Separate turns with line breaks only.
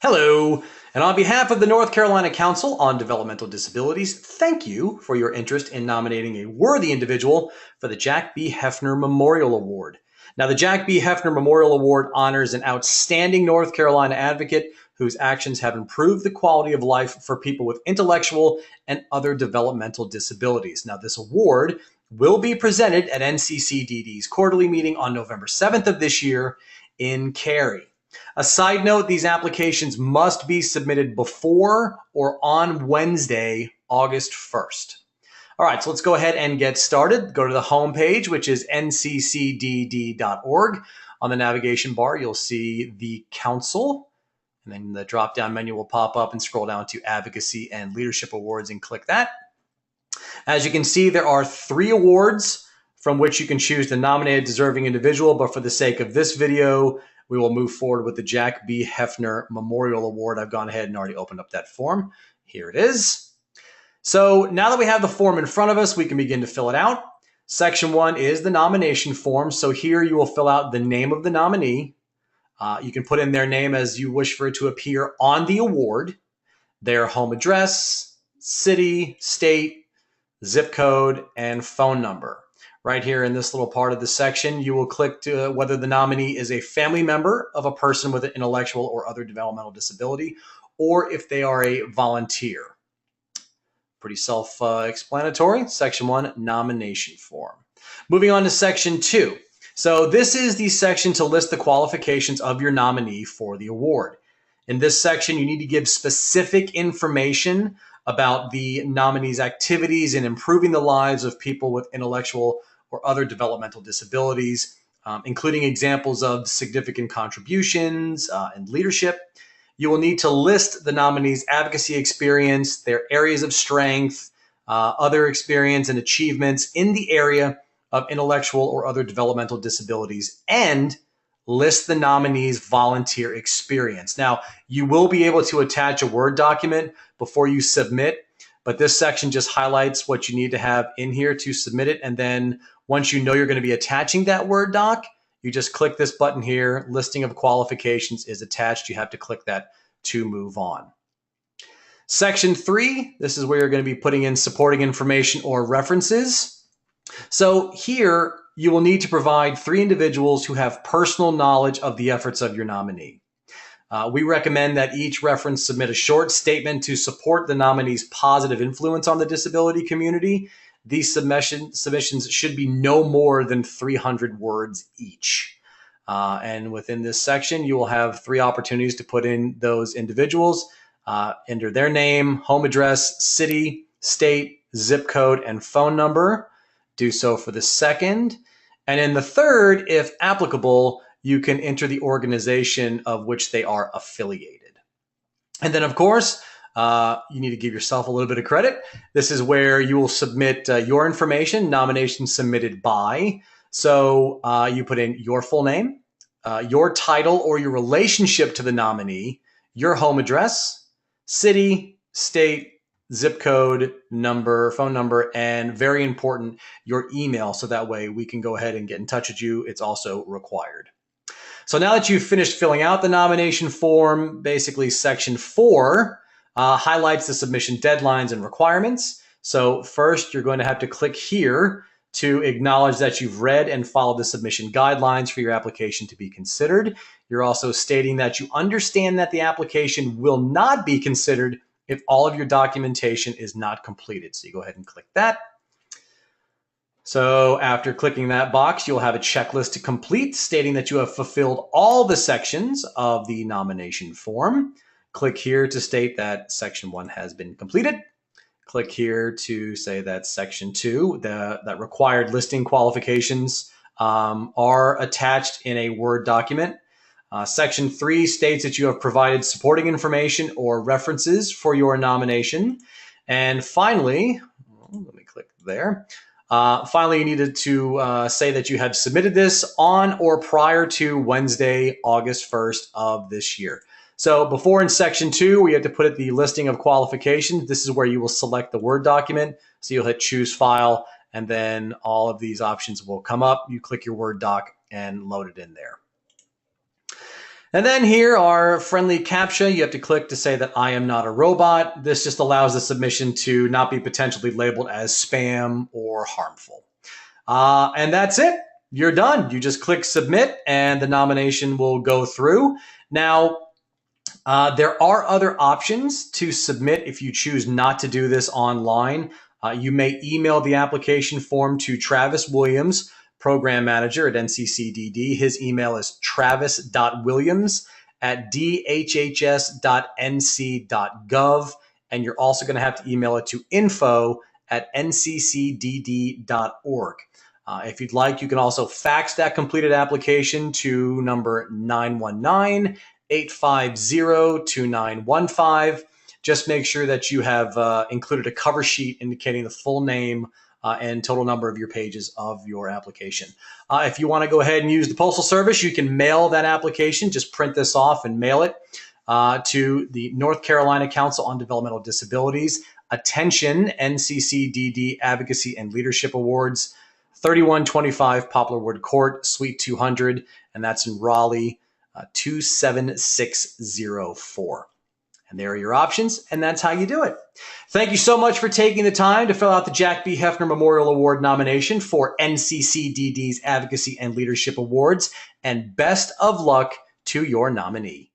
Hello, and on behalf of the North Carolina Council on Developmental Disabilities, thank you for your interest in nominating a worthy individual for the Jack B. Hefner Memorial Award. Now, the Jack B. Hefner Memorial Award honors an outstanding North Carolina advocate whose actions have improved the quality of life for people with intellectual and other developmental disabilities. Now, this award will be presented at NCCDD's quarterly meeting on November 7th of this year in Cary. A side note, these applications must be submitted before or on Wednesday, August 1st. All right, so let's go ahead and get started. Go to the home page, which is nccdd.org. On the navigation bar, you'll see the council, and then the drop-down menu will pop up and scroll down to Advocacy and Leadership Awards and click that. As you can see, there are 3 awards from which you can choose to nominate a deserving individual, but for the sake of this video, we will move forward with the Jack B. Hefner Memorial Award. I've gone ahead and already opened up that form. Here it is. So now that we have the form in front of us, we can begin to fill it out. Section 1 is the nomination form. So here you will fill out the name of the nominee. You can put in their name as you wish for it to appear on the award, their home address, city, state, zip code, and phone number. Right here in this little part of the section, you will click to whether the nominee is a family member of a person with an intellectual or other developmental disability, or if they are a volunteer. Pretty self-explanatory. Section 1, nomination form. Moving on to Section 2. So this is the section to list the qualifications of your nominee for the award. In this section, you need to give specific information about the nominee's activities in improving the lives of people with intellectual or other developmental disabilities, including examples of significant contributions and leadership. You will need to list the nominee's advocacy experience, their areas of strength, other experience and achievements in the area of intellectual or other developmental disabilities, and list the nominee's volunteer experience. Now, you will be able to attach a Word document before you submit, but this section just highlights what you need to have in here to submit it. And then once you know you're going to be attaching that Word doc, you just click this button here. Listing of qualifications is attached. You have to click that to move on. Section 3, this is where you're going to be putting in supporting information or references. So here you will need to provide 3 individuals who have personal knowledge of the efforts of your nominee. We recommend that each reference submit a short statement to support the nominee's positive influence on the disability community. These submissions should be no more than 300 words each. And within this section, you will have 3 opportunities to put in those individuals, enter their name, home address, city, state, zip code, and phone number. Do so for the second. And in the third, if applicable, you can enter the organization of which they are affiliated. And then, of course, you need to give yourself a little bit of credit. This is where you will submit your information, nomination submitted by. So you put in your full name, your title or your relationship to the nominee, your home address, city, state, zip code, number, phone number, and very important, your email. So that way we can go ahead and get in touch with you. It's also required. So now that you've finished filling out the nomination form, basically Section 4 highlights the submission deadlines and requirements. So first, you're going to have to click here to acknowledge that you've read and followed the submission guidelines for your application to be considered. You're also stating that you understand that the application will not be considered if all of your documentation is not completed. So you go ahead and click that. So after clicking that box, you'll have a checklist to complete stating that you have fulfilled all the sections of the nomination form. Click here to state that Section 1 has been completed. Click here to say that Section 2, that required listing qualifications are attached in a Word document. Section 3 states that you have provided supporting information or references for your nomination. And finally, let me click there. Finally, you needed to say that you have submitted this on or prior to Wednesday, August 1st of this year. So before in Section 2, we had to put the listing of qualifications. This is where you will select the Word document. So you'll hit Choose File, and then all of these options will come up. You click your Word doc and load it in there. And then here our friendly CAPTCHA. You have to click to say that I am not a robot. This just allows the submission to not be potentially labeled as spam or harmful. And that's it. You're done. You just click submit and the nomination will go through. Now, there are other options to submit if you choose not to do this online. You may email the application form to Travis Williams, Program Manager at NCCDD. His email is travis.williams@dhhs.nc.gov. And you're also going to have to email it to info@nccdd.org. If you'd like, you can also fax that completed application to number 919-850-2915. Just make sure that you have included a cover sheet indicating the full name and total number of your pages of your application. If you want to go ahead and use the Postal Service, you can mail that application. Just print this off and mail it to the North Carolina Council on Developmental Disabilities. Attention, NCCDD Advocacy and Leadership Awards, 3125 Poplar Wood Court, Suite 200, and that's in Raleigh, 27604. And there are your options, and that's how you do it. Thank you so much for taking the time to fill out the Jack B. Hefner Memorial Award nomination for NCCDD's Advocacy and Leadership Awards, and best of luck to your nominee.